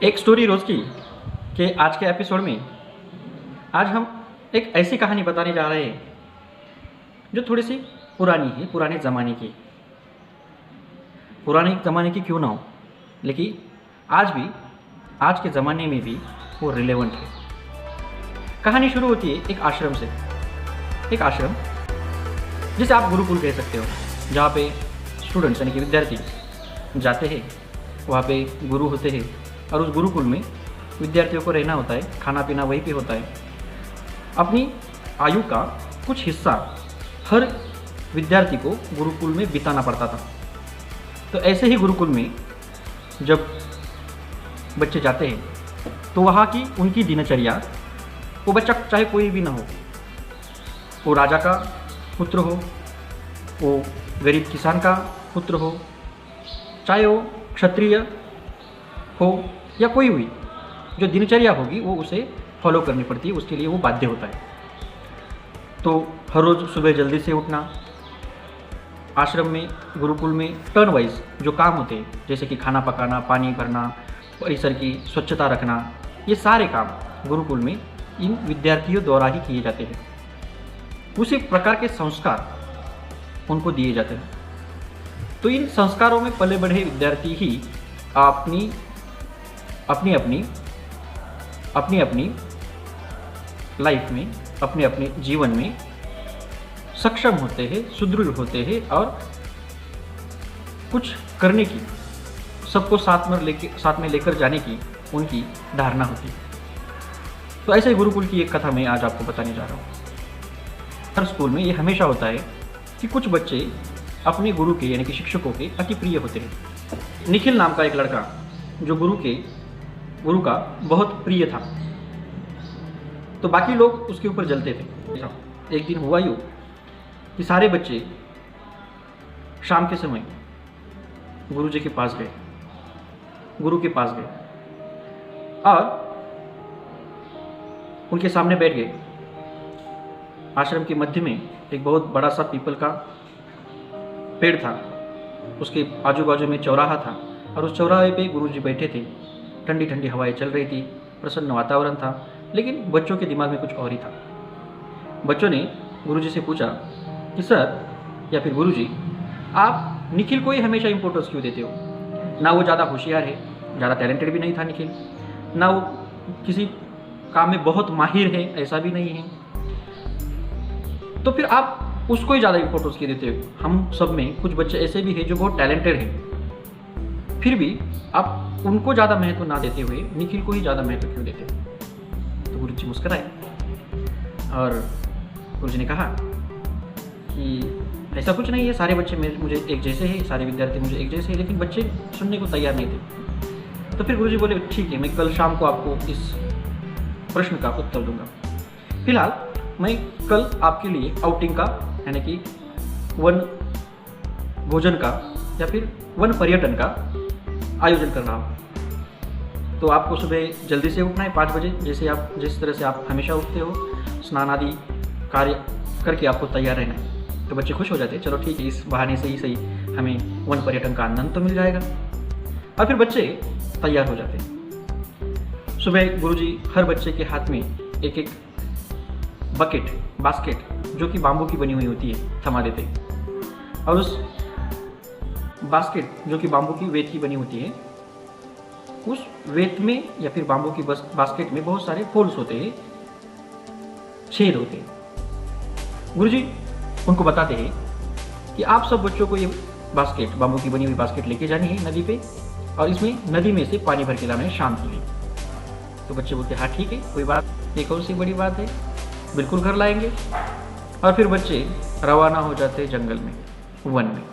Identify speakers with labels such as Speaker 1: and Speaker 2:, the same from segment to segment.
Speaker 1: एक स्टोरी रोज़ की के आज के एपिसोड में आज हम एक ऐसी कहानी बताने जा रहे हैं जो थोड़ी सी पुरानी है, पुराने ज़माने की। पुराने ज़माने की क्यों ना हो, लेकिन आज के ज़माने में भी वो रिलेवेंट है। कहानी शुरू होती है एक आश्रम से। एक आश्रम जिसे आप गुरुकुल कह सकते हो, जहाँ पे स्टूडेंट्स यानी कि विद्यार्थी जाते हैं, वहाँ पे गुरु होते हैं और उस गुरुकुल में विद्यार्थियों को रहना होता है, खाना पीना वहीं पे होता है। अपनी आयु का कुछ हिस्सा हर विद्यार्थी को गुरुकुल में बिताना पड़ता था। तो ऐसे ही गुरुकुल में जब बच्चे जाते हैं तो वहाँ की उनकी दिनचर्या, वो बच्चा चाहे कोई भी ना हो, वो राजा का पुत्र हो, वो गरीब किसान का पुत्र हो, चाहे वो क्षत्रिय हो या कोई हुई, जो दिनचर्या होगी वो उसे फॉलो करनी पड़ती है, उसके लिए वो बाध्य होता है। तो हर रोज़ सुबह जल्दी से उठना, आश्रम में गुरुकुल में टर्न वाइज जो काम होते हैं, जैसे कि खाना पकाना, पानी भरना, परिसर की स्वच्छता रखना, ये सारे काम गुरुकुल में इन विद्यार्थियों द्वारा ही किए जाते हैं। उसी प्रकार के संस्कार उनको दिए जाते हैं। तो इन संस्कारों में पले बढ़े विद्यार्थी ही अपनी अपनी लाइफ में, अपने अपने जीवन में सक्षम होते हैं, सुदृढ़ होते हैं और कुछ करने की, सबको साथ में लेकर जाने की उनकी धारणा होती है। तो ऐसे गुरुकुल की एक कथा मैं आज आपको बताने जा रहा हूँ। हर स्कूल में ये हमेशा होता है कि कुछ बच्चे अपने गुरु के यानी कि शिक्षकों के अति प्रिय होते हैं। निखिल नाम का एक लड़का जो गुरु का बहुत प्रिय था, तो बाकी लोग उसके ऊपर जलते थे। एक दिन हुआ यूँ कि सारे बच्चे शाम के समय गुरु के पास गए और उनके सामने बैठ गए। आश्रम के मध्य में एक बहुत बड़ा सा पीपल का पेड़ था, उसके आजू बाजू में चौराहा था और उस चौराहे पे गुरुजी बैठे थे। ठंडी ठंडी हवाएं चल रही थी, प्रसन्न वातावरण था, लेकिन बच्चों के दिमाग में कुछ और ही था। बच्चों ने गुरुजी से पूछा कि सर या फिर गुरुजी, आप निखिल को ही हमेशा इम्पोर्टेंस क्यों देते हो? ना वो ज़्यादा होशियार है, ज़्यादा टैलेंटेड भी नहीं था निखिल, ना वो किसी काम में बहुत माहिर है, ऐसा भी नहीं है, तो फिर आप उसको ही ज़्यादा इम्पोर्टेंस क्यों देते हो? हम सब में कुछ बच्चे ऐसे भी हैं जो बहुत टैलेंटेड हैं, फिर भी आप उनको ज़्यादा महत्व ना देते हुए निखिल को ही ज़्यादा महत्व क्यों देते हो? तो गुरुजी मुस्कुराए और गुरुजी ने कहा कि ऐसा कुछ नहीं है, सारे बच्चे मुझे एक जैसे हैं, सारे विद्यार्थी मुझे एक जैसे हैं, लेकिन बच्चे सुनने को तैयार नहीं थे। तो फिर गुरुजी बोले ठीक है, मैं कल शाम को आपको इस प्रश्न का उत्तर दूंगा। फिलहाल मैं कल आपके लिए आउटिंग का यानी कि वन भोजन का या फिर वन पर्यटन का आयोजन कर रहा हूँ। तो आपको सुबह जल्दी से उठना है 5 बजे, जिस तरह से आप हमेशा उठते हो, स्नान आदि कार्य करके आपको तैयार रहना है। तो बच्चे खुश हो जाते हैं, चलो ठीक है, इस बहाने से ही सही हमें वन पर्यटन का आनंद तो मिल जाएगा। और फिर बच्चे तैयार हो जाते हैं। सुबह गुरुजी हर बच्चे के हाथ में एक एक बास्केट जो कि बाम्बू की बनी हुई होती है थमा देते हैं, और उस बास्केट जो कि बाम्बू की वेत की बनी होती है, उस वेत में या फिर बाम्बू की बास्केट में बहुत सारे होल्स होते हैं, छेद होते हैं। गुरुजी उनको बताते हैं कि आप सब बच्चों को ये बास्केट, बाम्बू की बनी हुई बास्केट लेके जानी है नदी पे, और इसमें नदी में से पानी भर के लाना है शाम के लिए। तो बच्चे बोलते हाँ ठीक है, कोई बात, ये कौन सी बड़ी बात है, बिल्कुल घर लाएंगे। और फिर बच्चे रवाना हो जाते हैं जंगल में, वन में।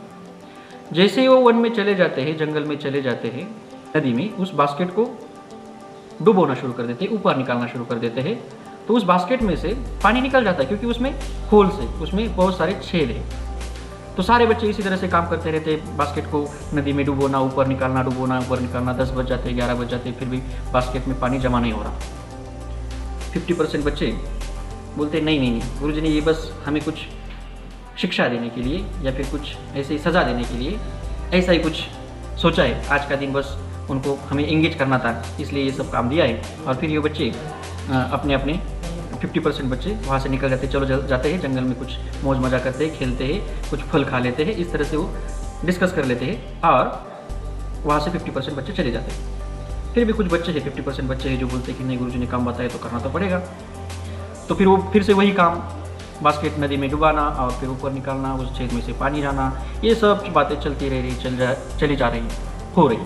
Speaker 1: जैसे ही वो वन में चले जाते हैं, जंगल में चले जाते हैं, नदी में उस बास्केट को डुबोना शुरू कर देते हैं, ऊपर निकालना शुरू कर देते हैं। तो उस बास्केट में से पानी निकल जाता है, क्योंकि उसमें होल्स है, उसमें बहुत सारे छेद हैं। तो सारे बच्चे इसी तरह से काम करते रहते हैं, बास्केट को नदी में डुबोना, ऊपर निकालना, डुबोना, ऊपर निकालना। 10 बज जाते हैं, 11 बज जाते हैं, फिर भी बास्केट में पानी जमा नहीं हो रहा। 50% बच्चे बोलते नहीं, गुरुजी ने ये बस हमें कुछ शिक्षा देने के लिए या फिर कुछ ऐसे ही सज़ा देने के लिए ऐसा ही कुछ सोचा है, आज का दिन बस उनको हमें एंगेज करना था, इसलिए ये सब काम दिया है। और फिर ये बच्चे अपने अपने 50% बच्चे वहाँ से निकल जाते, चलो जाते हैं जंगल में, कुछ मौज मजा करते हैं, खेलते हैं, कुछ फल खा लेते हैं, इस तरह से वो डिस्कस कर लेते हैं और वहाँ से 50% बच्चे चले जाते हैं। फिर भी कुछ बच्चे हैं, 50% बच्चे हैं जो बोलते हैं कि नहीं गुरुजी ने काम बताया तो करना तो पड़ेगा। तो फिर वो फिर से वही काम, बास्केट नदी में डुबाना और फिर ऊपर निकालना, उस छेद में से पानी जाना, ये सब बातें चलती रह रही, चली जा रही, हो रही।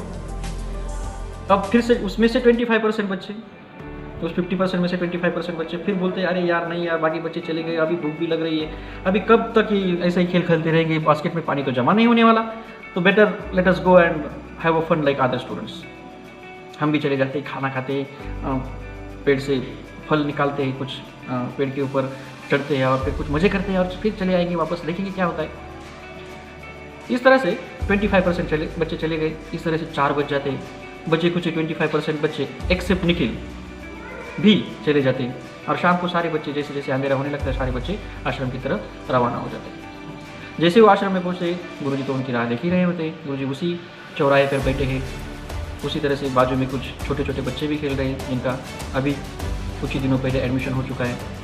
Speaker 1: अब फिर से उसमें से 25% बच्चे, तो उस 50% में से 25% बच्चे फिर बोलते हैं अरे यार नहीं यार, बाकी बच्चे चले गए, अभी भूख भी लग रही है, अभी कब तक ही ऐसे ही खेल खेलते रहेंगे, बास्केट में पानी तो जमा नहीं होने वाला, तो better let us go and have a fun like other students. हम भी चले जाते हैं, खाना खाते हैं, पेड़ से फल निकालते हैं, कुछ पेड़ के ऊपर चढ़ते हैं और फिर कुछ मज़े करते हैं और फिर चले आएंगे वापस, देखेंगे क्या होता है। इस तरह से 25% बच्चे चले गए। इस तरह से 4 बज जाते, बचे कुछ 25% बच्चे एक्सेप्ट निखिल भी चले जाते हैं और शाम को सारे बच्चे जैसे जैसे अंधेरा होने लगता है सारे बच्चे आश्रम की तरफ रवाना हो जाते हैं। जैसे वो आश्रम में पहुँचे, गुरुजी तो उनकी राह देख ही रहे होते हैं। गुरुजी उसी चौराहे पर बैठे हैं, उसी तरह से बाजू में कुछ छोटे छोटे बच्चे भी खेल रहे हैं जिनका अभी कुछ ही दिनों पहले एडमिशन हो चुका है।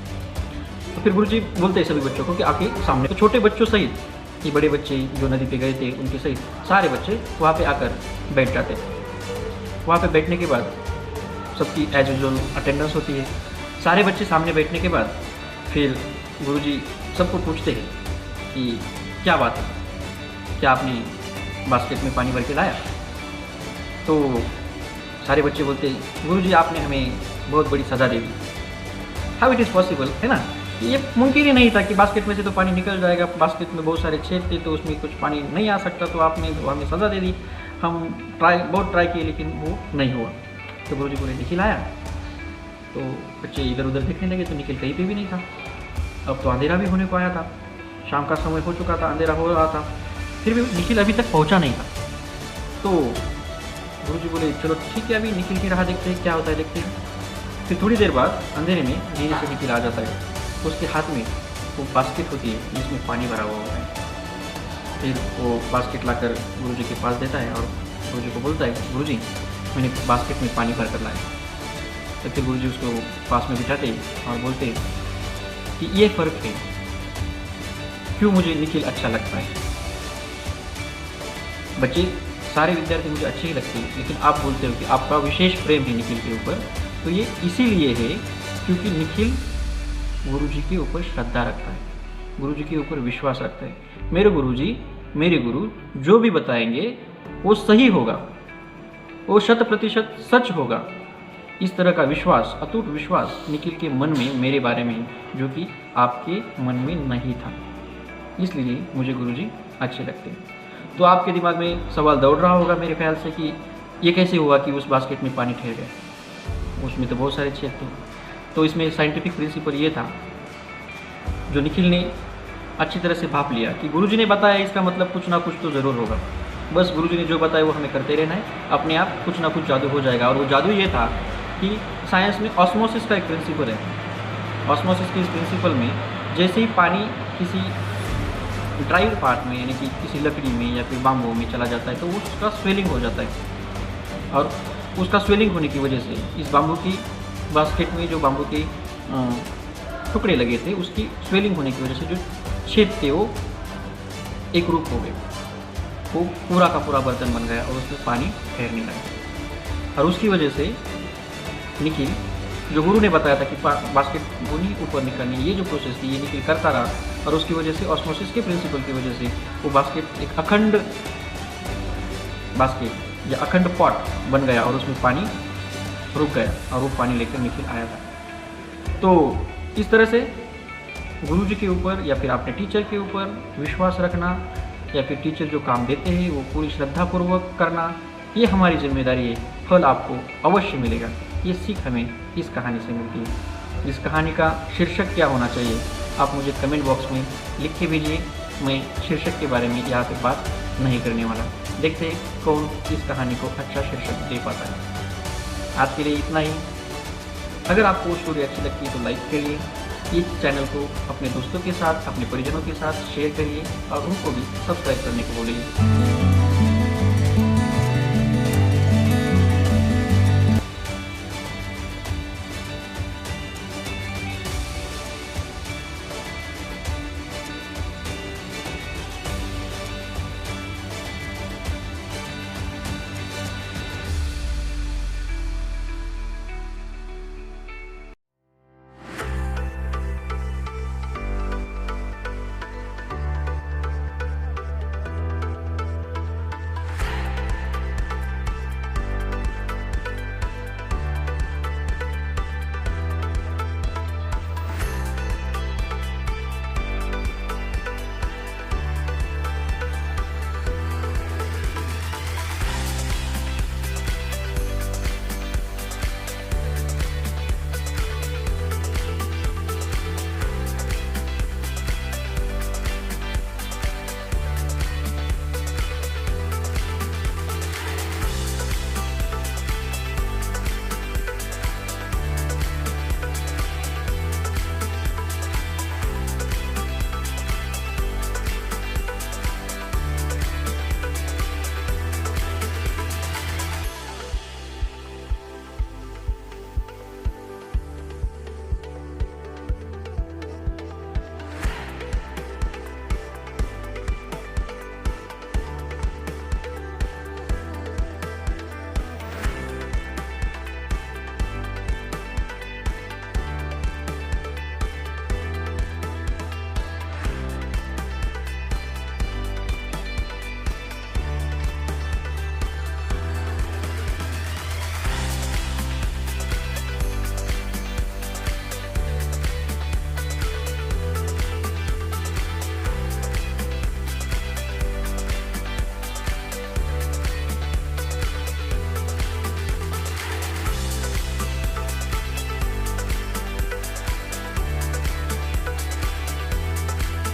Speaker 1: तो फिर गुरुजी बोलते हैं सभी बच्चों को कि आके सामने, तो छोटे बच्चों सहित ये बड़े बच्चे जो नदी पे गए थे उनके सहित सारे बच्चे वहाँ पे आकर बैठ जाते हैं। वहाँ पे बैठने के बाद सबकी एज यूजुअल अटेंडेंस होती है। सारे बच्चे सामने बैठने के बाद फिर गुरुजी सबको पूछते हैं कि क्या बात है, क्या आपने बास्केट में पानी भर के लाया? तो सारे बच्चे बोलते हैं गुरुजी आपने हमें बहुत बड़ी सज़ा दे दी। हाउ इट इज़ पॉसिबल, है ना, ये मुमकिन ही नहीं था कि बास्केट में से तो पानी निकल जाएगा, बास्केट में बहुत सारे छेद थे तो उसमें कुछ पानी नहीं आ सकता, तो आपने हमें सज़ा दे दी। हम बहुत ट्राई किए लेकिन वो नहीं हुआ। तो गुरुजी बोले निखिल आया? तो बच्चे इधर उधर देखने लगे तो निखिल कहीं पे भी नहीं था। अब तो अंधेरा भी होने को आया था, शाम का समय हो चुका था, अंधेरा हो रहा था, फिर भी निखिल अभी तक पहुंचा नहीं था। तो गुरुजी बोले चलो ठीक है, अभी निखिल की राह देखते हैं क्या होता है, देखते हैं। फिर थोड़ी देर बाद अंधेरे में धीरे से निखिल आ जाता है। उसके हाथ में वो बास्केट होती है जिसमें पानी भरा हुआ होता है। फिर वो बास्केट लाकर गुरुजी के पास देता है और गुरुजी को बोलता है गुरुजी मैंने बास्केट में पानी भर कर लाया। तो फिर गुरुजी उसको पास में बिठाते और बोलते कि ये फ़र्क है क्यों मुझे निखिल अच्छा लगता है। बच्चे सारे विद्यार्थी मुझे अच्छे ही लगते हैं, लेकिन आप बोलते हो कि आपका विशेष प्रेम है निखिल के ऊपर, तो ये इसीलिए है क्योंकि निखिल गुरुजी के ऊपर श्रद्धा रखता है, गुरुजी के ऊपर विश्वास रखता है। मेरे गुरुजी, मेरे गुरु जो भी बताएंगे वो सही होगा, वो 100% सच होगा। इस तरह का विश्वास, अटूट विश्वास निखिल के मन में मेरे बारे में, जो कि आपके मन में नहीं था, इसलिए मुझे गुरुजी अच्छे लगते हैं। तो आपके दिमाग में सवाल दौड़ रहा होगा मेरे ख्याल से कि ये कैसे हुआ कि उस बास्केट में पानी ठहर गया, उसमें तो बहुत सारे छेद थे। तो इसमें साइंटिफिक प्रिंसिपल ये था जो निखिल ने अच्छी तरह से भाप लिया कि गुरुजी ने बताया, इसका मतलब कुछ ना कुछ तो ज़रूर होगा। बस गुरुजी ने जो बताया वो हमें करते रहना है, अपने आप कुछ ना कुछ जादू हो जाएगा। और वो जादू ये था कि साइंस में ऑस्मोसिस का एक प्रिंसिपल है। ऑस्मोसिस के इस प्रिंसिपल में जैसे ही पानी किसी ड्राई पार्ट में, यानी कि किसी लकड़ी में या फिर बाम्बू में चला जाता है तो उसका स्वेलिंग हो जाता है। और उसका स्वेलिंग होने की वजह से इस बाम्बू की बास्केट में जो बाम्बू के टुकड़े लगे थे उसकी स्वेलिंग होने की वजह से जो छेद थे वो एक रूप हो गए, वो पूरा का पूरा बर्तन बन गया और उसमें पानी ठहरने लगा। और उसकी वजह से निखिल, जो गुरु ने बताया था कि बास्केट बुनी ऊपर निकलनी, ये जो प्रोसेस थी ये निखिल करता रहा और उसकी वजह से ऑस्मोसिस के प्रिंसिपल की वजह से वो बास्केट एक अखंड बास्केट या अखंड पॉट बन गया और उसमें पानी रुक गया और वो पानी लेकर निखिल आया था। तो इस तरह से गुरुजी के ऊपर या फिर अपने टीचर के ऊपर विश्वास रखना या फिर टीचर जो काम देते हैं वो पूरी श्रद्धापूर्वक करना, ये हमारी जिम्मेदारी है। फल आपको अवश्य मिलेगा, ये सीख हमें इस कहानी से मिलती है। इस कहानी का शीर्षक क्या होना चाहिए आप मुझे कमेंट बॉक्स में लिख के भेजिए। मैं शीर्षक के बारे में यहाँ पे बात नहीं करने वाला, देखते हैं कौन इस कहानी को अच्छा शीर्षक दे पाता है। आज के लिए इतना ही। अगर आपको स्टोरी अच्छी लगती है तो लाइक करिए, इस चैनल को अपने दोस्तों के साथ, अपने परिजनों के साथ शेयर करिए और उनको भी सब्सक्राइब करने को बोलिए।